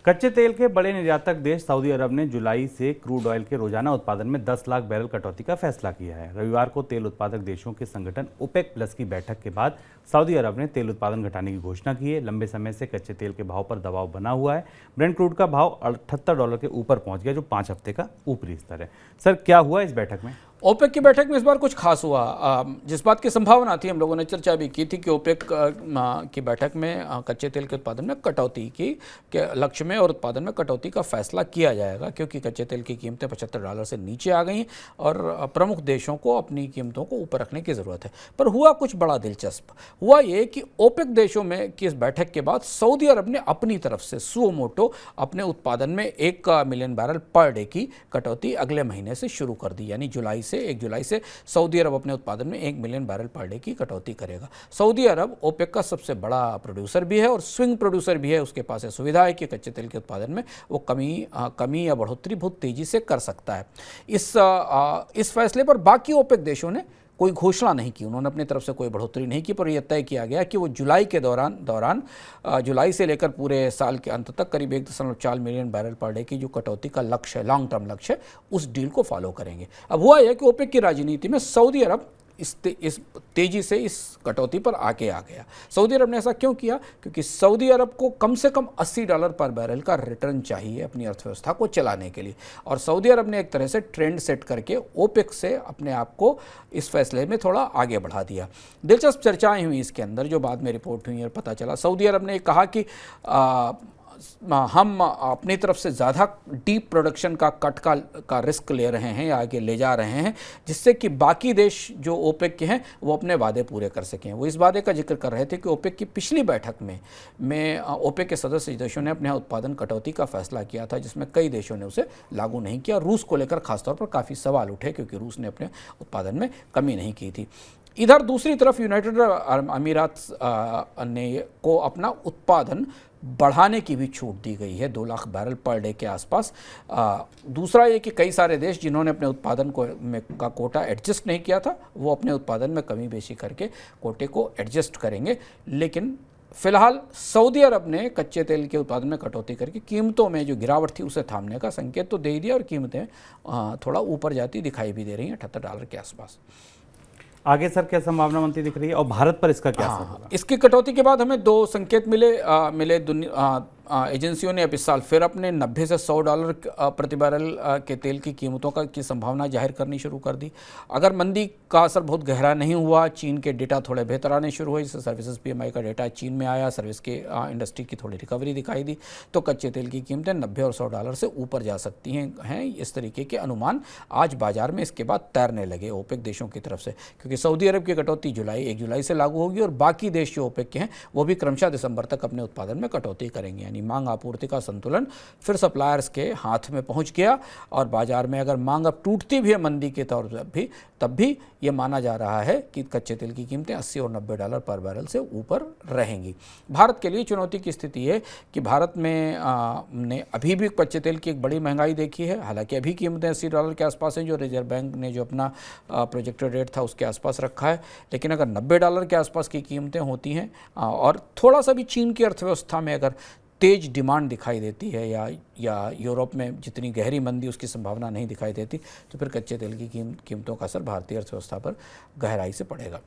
कच्चे तेल के बड़े निर्यातक देश सऊदी अरब ने जुलाई से क्रूड ऑयल के रोजाना उत्पादन में 10 लाख बैरल कटौती का फैसला किया है। रविवार को तेल उत्पादक देशों के संगठन ओपेक प्लस की बैठक के बाद सऊदी अरब ने तेल उत्पादन घटाने की घोषणा की है। लंबे समय से कच्चे तेल के भाव पर दबाव बना हुआ है। ब्रेंट क्रूड का भाव $78 के ऊपर पहुंच गया, जो 5 हफ्ते का ऊपरी स्तर है। सर, क्या हुआ इस बैठक में? ओपेक की बैठक में इस बार कुछ खास हुआ। जिस बात की संभावना थी, हम लोगों ने चर्चा भी की थी कि ओपेक की बैठक में कच्चे तेल के उत्पादन में कटौती के लक्ष्य में और उत्पादन में कटौती का फैसला किया जाएगा, क्योंकि कच्चे तेल की कीमतें $75 से नीचे आ गई और प्रमुख देशों को अपनी कीमतों को ऊपर रखने की ज़रूरत है। पर हुआ कुछ बड़ा दिलचस्प। हुआ ये कि ओपेक देशों में की इस बैठक के बाद सऊदी अरब ने अपनी तरफ से सुओ मोटो अपने उत्पादन में 1 मिलियन बैरल पर डे की कटौती अगले महीने से शुरू कर दी। यानी 1 जुलाई से सऊदी अरब अपने उत्पादन में 1 मिलियन बैरल पर डे की कटौती करेगा। सऊदी अरब ओपेक का सबसे बड़ा प्रोड्यूसर भी है और स्विंग प्रोड्यूसर भी है। उसके पास सुविधा है कि कच्चे तेल के उत्पादन में वो कमी या बढ़ोतरी बहुत तेजी से कर सकता है। इस फैसले पर बाकी ओपेक देशों ने कोई घोषणा नहीं की, उन्होंने अपनी तरफ से कोई बढ़ोतरी नहीं की, पर यह तय किया गया कि वो जुलाई के दौरान जुलाई से लेकर पूरे साल के अंत तक करीब 1.4 मिलियन बैरल पर डे की जो कटौती का लक्ष्य है, लॉन्ग टर्म लक्ष्य है, उस डील को फॉलो करेंगे। अब हुआ यह कि ओपेक की राजनीति में सऊदी अरब इस तेजी से इस कटौती पर आगे आ गया। सऊदी अरब ने ऐसा क्यों किया? क्योंकि सऊदी अरब को कम से कम $80 पर बैरल का रिटर्न चाहिए अपनी अर्थव्यवस्था को चलाने के लिए, और सऊदी अरब ने एक तरह से ट्रेंड सेट करके ओपेक से अपने आप को इस फैसले में थोड़ा आगे बढ़ा दिया। दिलचस्प चर्चाएं हुई इसके अंदर, जो बाद में रिपोर्ट हुई और पता चला। सऊदी अरब ने कहा कि हम अपनी तरफ से ज़्यादा डीप प्रोडक्शन का कट का रिस्क ले रहे हैं या आगे ले जा रहे हैं, जिससे कि बाकी देश जो ओपेक के हैं वो अपने वादे पूरे कर सकें। वो इस वादे का जिक्र कर रहे थे कि ओपेक की पिछली बैठक में ओपेक के सदस्य देशों ने अपने उत्पादन कटौती का फैसला किया था, जिसमें कई देशों ने उसे लागू नहीं किया। रूस को लेकर खासतौर पर काफ़ी सवाल उठे, क्योंकि रूस ने अपने उत्पादन में कमी नहीं की थी। इधर दूसरी तरफ यूनाइटेड अरब अमीरात ने को अपना उत्पादन बढ़ाने की भी छूट दी गई है, 2 लाख बैरल पर डे के आसपास। दूसरा ये कि कई सारे देश जिन्होंने अपने उत्पादन का कोटा एडजस्ट नहीं किया था, वो अपने उत्पादन में कमी बेशी करके कोटे को एडजस्ट करेंगे। लेकिन फिलहाल सऊदी अरब ने कच्चे तेल के उत्पादन में कटौती करके कीमतों में जो गिरावट थी उसे थामने का संकेत तो दे ही दिया, और कीमतें थोड़ा ऊपर जाती दिखाई भी दे रही हैं, $78 के आसपास। आगे सर क्या संभावना बनती दिख रही है, और भारत पर इसका क्या असर होगा? इसकी कटौती के बाद हमें 2 संकेत मिले एजेंसियों ने अब इस साल फिर अपने 90 से $100 प्रति बैरल के तेल की कीमतों की संभावना जाहिर करनी शुरू कर दी। अगर मंदी का असर बहुत गहरा नहीं हुआ, चीन के डेटा थोड़े बेहतर आने शुरू हुए, जैसे सर्विसेज PMI का डेटा चीन में आया, सर्विस के इंडस्ट्री की थोड़ी रिकवरी दिखाई दी, तो कच्चे तेल की कीमतें 90 और $100 से ऊपर जा सकती हैं। इस तरीके के अनुमान आज बाजार में इसके बाद तैरने लगे ओपेक देशों की तरफ से, क्योंकि सऊदी अरब की कटौती 1 जुलाई से लागू होगी और बाकी देश जो ओपेक के हैं वो भी क्रमशः दिसंबर तक अपने उत्पादन में कटौती करेंगे। यानी मांग आपूर्ति का संतुलन फिर सप्लायर्स के हाथ में पहुंच गया, और बाजार में अगर मांग अब टूटती भी है मंदी के तौर पर तब भी ये माना जा रहा है कि कच्चे तेल की कीमतें $80 और $90 पर बैरल से ऊपर रहेंगी। भारत के लिए चुनौती की स्थिति है कि भारत में ने अभी भी कच्चे तेल की एक बड़ी महंगाई देखी है। हालांकि अभी कीमतें $80 के आसपास हैं, जो रिजर्व बैंक ने जो अपना प्रोजेक्टेड रेट था उसके आसपास रखा है। लेकिन अगर $90 के आसपास की कीमतें होती हैं और थोड़ा सा भी चीन की अर्थव्यवस्था में अगर तेज डिमांड दिखाई देती है, या यूरोप में जितनी गहरी मंदी उसकी संभावना नहीं दिखाई देती, तो फिर कच्चे तेल की कीमतों का असर भारतीय अर्थव्यवस्था पर गहराई से पड़ेगा।